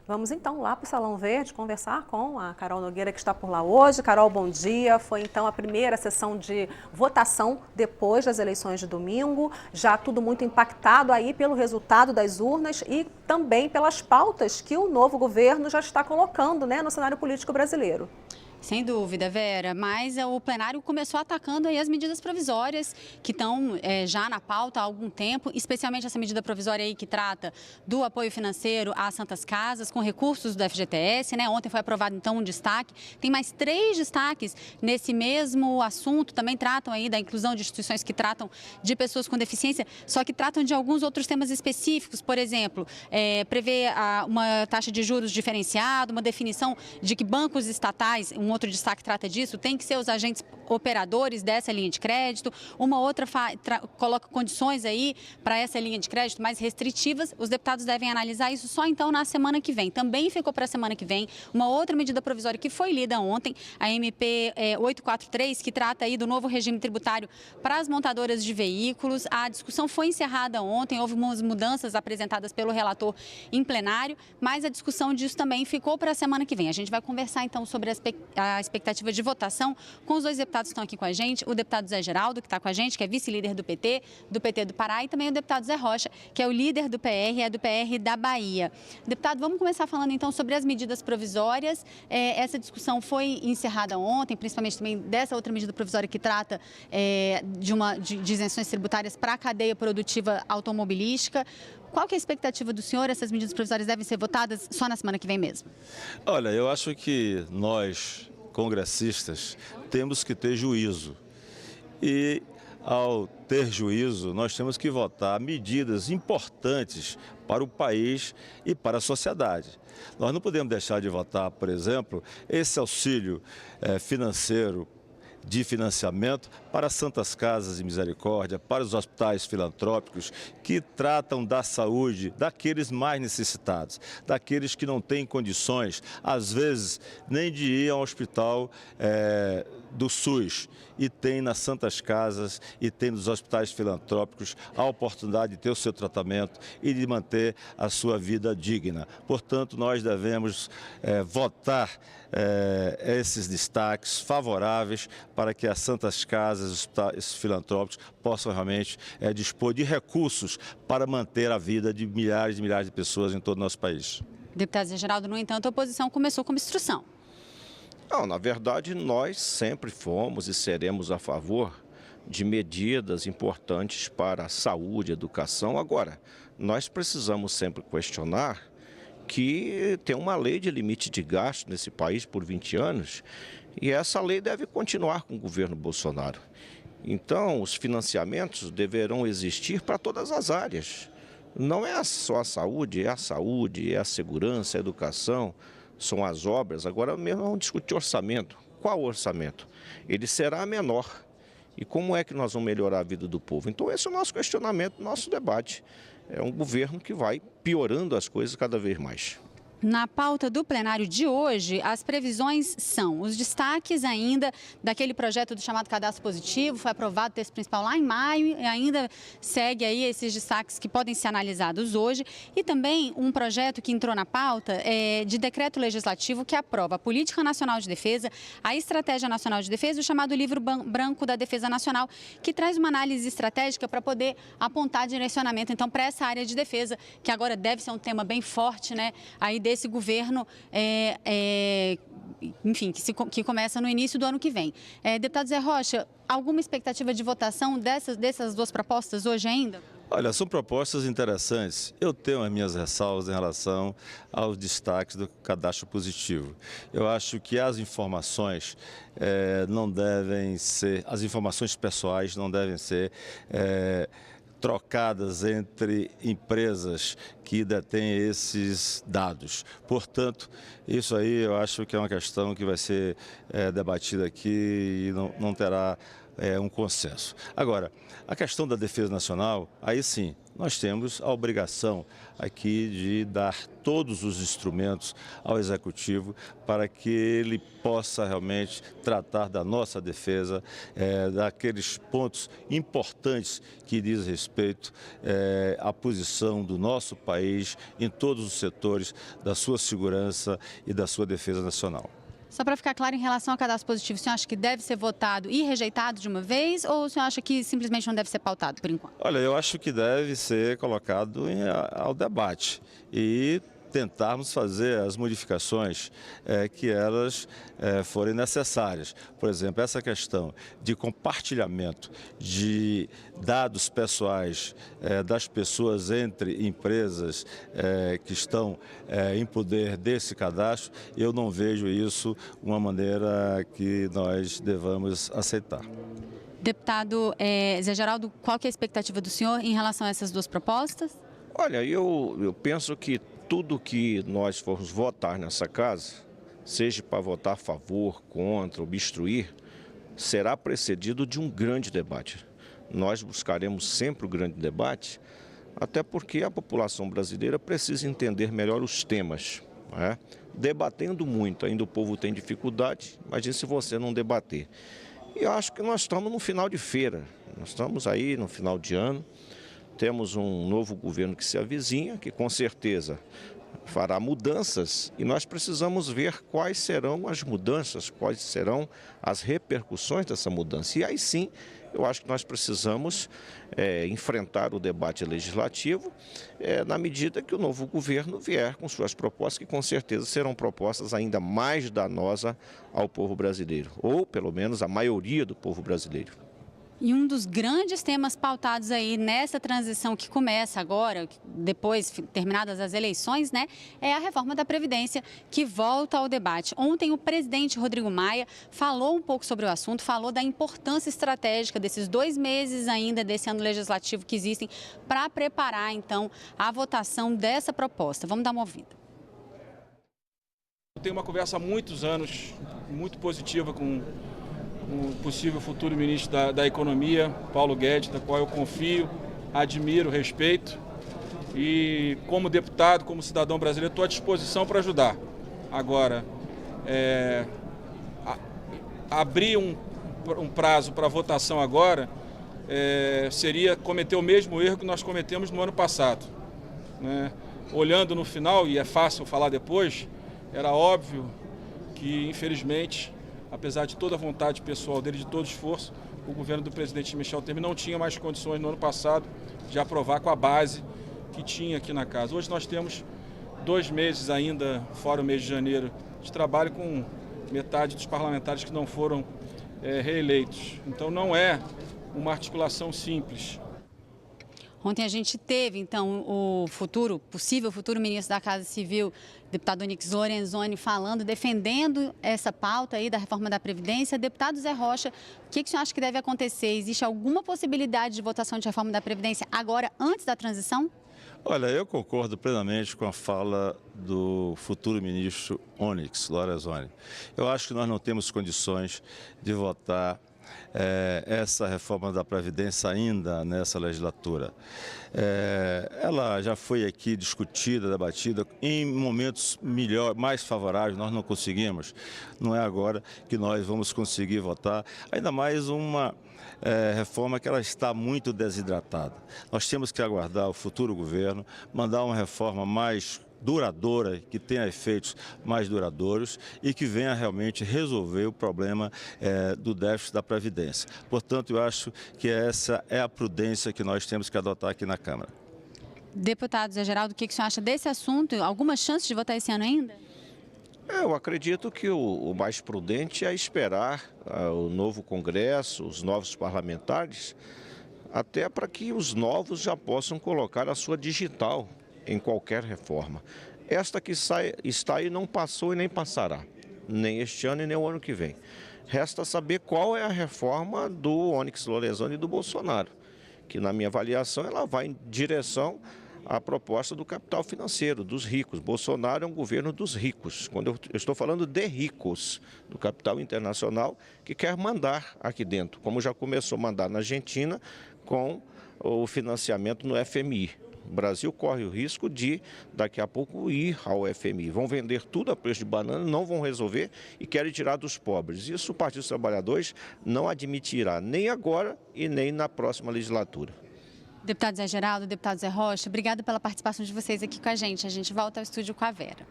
Vamos então lá para o Salão Verde conversar com a Carol Nogueira, que está por lá hoje. Carol, bom dia. Foi então a primeira sessão de votação depois das eleições de domingo. Já tudo muito impactado aí pelo resultado das urnas e também pelas pautas que o novo governo já está colocando, né, no cenário político brasileiro. Sem dúvida, Vera, mas o plenário começou atacando aí as medidas provisórias que estão já na pauta há algum tempo, especialmente essa medida provisória aí que trata do apoio financeiro às santas casas com recursos do FGTS, né? Ontem foi aprovado então um destaque, tem mais 3 destaques nesse mesmo assunto, também tratam aí da inclusão de instituições que tratam de pessoas com deficiência, só que tratam de alguns outros temas específicos, por exemplo, prevê uma taxa de juros diferenciada, uma definição de que bancos estatais, um outro destaque trata disso, tem que ser os agentes operadores dessa linha de crédito. Uma outra coloca condições aí para essa linha de crédito mais restritivas. Os deputados devem analisar isso só então na semana que vem. Também ficou para a semana que vem uma outra medida provisória que foi lida ontem, a MP 843, que trata aí do novo regime tributário para as montadoras de veículos. A discussão foi encerrada ontem, houve umas mudanças apresentadas pelo relator em plenário, mas a discussão disso também ficou para a semana que vem. A gente vai conversar então sobre a expectativa de votação com os 2 deputados que estão aqui com a gente, o deputado Zé Geraldo, que está com a gente, que é vice-líder do PT do Pará, e também o deputado Zé Rocha, que é o líder do PR, é do PR da Bahia. Deputado, vamos começar falando então sobre as medidas provisórias. Essa discussão foi encerrada ontem, principalmente também dessa outra medida provisória que trata de isenções tributárias para a cadeia produtiva automobilística. Qual que é a expectativa do senhor? Essas medidas provisórias devem ser votadas só na semana que vem mesmo? Olha, eu acho que nós, congressistas, temos que ter juízo. E, ao ter juízo, nós temos que votar medidas importantes para o país e para a sociedade. Nós não podemos deixar de votar, por exemplo, esse auxílio financeiro de financiamento para santas casas de misericórdia, para os hospitais filantrópicos que tratam da saúde daqueles mais necessitados, daqueles que não têm condições, às vezes, nem de ir ao hospital do SUS. E tem nas santas casas e tem nos hospitais filantrópicos a oportunidade de ter o seu tratamento e de manter a sua vida digna. Portanto, nós devemos votar esses destaques favoráveis para que as santas casas, os hospitais filantrópicos possam realmente dispor de recursos para manter a vida de milhares e milhares de pessoas em todo o nosso país. Deputado Zé Geraldo, no entanto, a oposição começou com obstrução. Não, na verdade, nós sempre fomos e seremos a favor de medidas importantes para a saúde e educação. Agora, nós precisamos sempre questionar que tem uma lei de limite de gasto nesse país por 20 anos e essa lei deve continuar com o governo Bolsonaro. Então, os financiamentos deverão existir para todas as áreas. Não é só a saúde, é a segurança, a educação, são as obras. Agora mesmo vamos discutir orçamento. Qual orçamento? Ele será menor. E como é que nós vamos melhorar a vida do povo? Então esse é o nosso questionamento, nosso debate. É um governo que vai piorando as coisas cada vez mais. Na pauta do plenário de hoje, as previsões são os destaques ainda daquele projeto do chamado cadastro positivo, foi aprovado o texto principal lá em maio e ainda segue aí esses destaques que podem ser analisados hoje e também um projeto que entrou na pauta de decreto legislativo que aprova a Política Nacional de Defesa, a Estratégia Nacional de Defesa, o chamado Livro Branco da Defesa Nacional, que traz uma análise estratégica para poder apontar direcionamento então para essa área de defesa, que agora deve ser um tema bem forte, né, aí desse governo, enfim, que começa no início do ano que vem. Deputado Zé Rocha, alguma expectativa de votação dessas 2 propostas hoje ainda? Olha, são propostas interessantes. Eu tenho as minhas ressalvas em relação aos destaques do cadastro positivo. Eu acho que as informações não devem ser, as informações pessoais não devem ser trocadas entre empresas que detêm esses dados. Portanto, isso aí eu acho que é uma questão que vai ser debatida aqui e não terá um consenso. Agora, a questão da defesa nacional, aí sim, nós temos a obrigação aqui de dar todos os instrumentos ao Executivo para que ele possa realmente tratar da nossa defesa, daqueles pontos importantes que diz respeito à posição do nosso país em todos os setores da sua segurança e da sua defesa nacional. Só para ficar claro, em relação ao cadastro positivo, o senhor acha que deve ser votado e rejeitado de uma vez ou o senhor acha que simplesmente não deve ser pautado por enquanto? Olha, eu acho que deve ser colocado ao debate e tentarmos fazer as modificações que elas forem necessárias. Por exemplo, essa questão de compartilhamento de dados pessoais das pessoas entre empresas que estão em poder desse cadastro, eu não vejo isso uma maneira que nós devamos aceitar. Deputado Zé Geraldo, qual que é a expectativa do senhor em relação a essas duas propostas? Olha, eu penso que tudo que nós formos votar nessa casa, seja para votar a favor, contra, obstruir, será precedido de um grande debate. Nós buscaremos sempre o grande debate, até porque a população brasileira precisa entender melhor os temas. Né? Debatendo muito, ainda o povo tem dificuldade, imagine se você não debater. E eu acho que nós estamos no final de feira, nós estamos aí no final de ano. Temos um novo governo que se avizinha, que com certeza fará mudanças e nós precisamos ver quais serão as mudanças, quais serão as repercussões dessa mudança. E aí sim, eu acho que nós precisamos enfrentar o debate legislativo na medida que o novo governo vier com suas propostas, que com certeza serão propostas ainda mais danosas ao povo brasileiro, ou pelo menos a maioria do povo brasileiro. E um dos grandes temas pautados aí nessa transição que começa agora, depois terminadas as eleições, né, é a reforma da Previdência, que volta ao debate. Ontem o presidente Rodrigo Maia falou um pouco sobre o assunto, falou da importância estratégica desses 2 meses ainda desse ano legislativo que existem para preparar, então, a votação dessa proposta. Vamos dar uma ouvida. Eu tenho uma conversa há muitos anos, muito positiva com o possível futuro ministro da Economia, Paulo Guedes, da qual eu confio, admiro, respeito. E como deputado, como cidadão brasileiro, estou à disposição para ajudar. Agora, abrir um prazo para votação agora seria cometer o mesmo erro que nós cometemos no ano passado. Né? Olhando no final, e é fácil falar depois, era óbvio que, infelizmente, apesar de toda a vontade pessoal dele, de todo esforço, o governo do presidente Michel Temer não tinha mais condições no ano passado de aprovar com a base que tinha aqui na casa. Hoje nós temos 2 meses ainda, fora o mês de janeiro, de trabalho com metade dos parlamentares que não foram reeleitos. Então não é uma articulação simples. Ontem a gente teve, então, o possível futuro ministro da Casa Civil, deputado Onyx Lorenzoni, falando, defendendo essa pauta aí da reforma da Previdência. Deputado Zé Rocha, o que o senhor acha que deve acontecer? Existe alguma possibilidade de votação de reforma da Previdência agora, antes da transição? Olha, eu concordo plenamente com a fala do futuro ministro Onyx Lorenzoni. Eu acho que nós não temos condições de votar essa reforma da Previdência ainda nessa legislatura. Ela já foi aqui discutida, debatida, em momentos mais favoráveis, nós não conseguimos. Não é agora que nós vamos conseguir votar, ainda mais uma reforma que ela está muito desidratada. Nós temos que aguardar o futuro governo, mandar uma reforma mais duradoura, que tenha efeitos mais duradouros e que venha realmente resolver o problema do déficit da Previdência. Portanto, eu acho que essa é a prudência que nós temos que adotar aqui na Câmara. Deputado Zé Geraldo, o que o senhor acha desse assunto? Alguma chance de votar esse ano ainda? Eu acredito que o mais prudente é esperar o novo Congresso, os novos parlamentares, até para que os novos já possam colocar a sua digital em qualquer reforma. Esta que está aí não passou e nem passará, nem este ano e nem o ano que vem. Resta saber qual é a reforma do Onyx Lorenzoni e do Bolsonaro, que na minha avaliação ela vai em direção a proposta do capital financeiro, dos ricos. Bolsonaro é um governo dos ricos. Quando eu estou falando de ricos, do capital internacional, que quer mandar aqui dentro, como já começou a mandar na Argentina com o financiamento no FMI. O Brasil corre o risco de, daqui a pouco, ir ao FMI. Vão vender tudo a preço de banana, não vão resolver e querem tirar dos pobres. Isso o Partido dos Trabalhadores não admitirá, nem agora e nem na próxima legislatura. Deputado Zé Geraldo, deputado Zé Rocha, obrigada pela participação de vocês aqui com a gente. A gente volta ao estúdio com a Vera.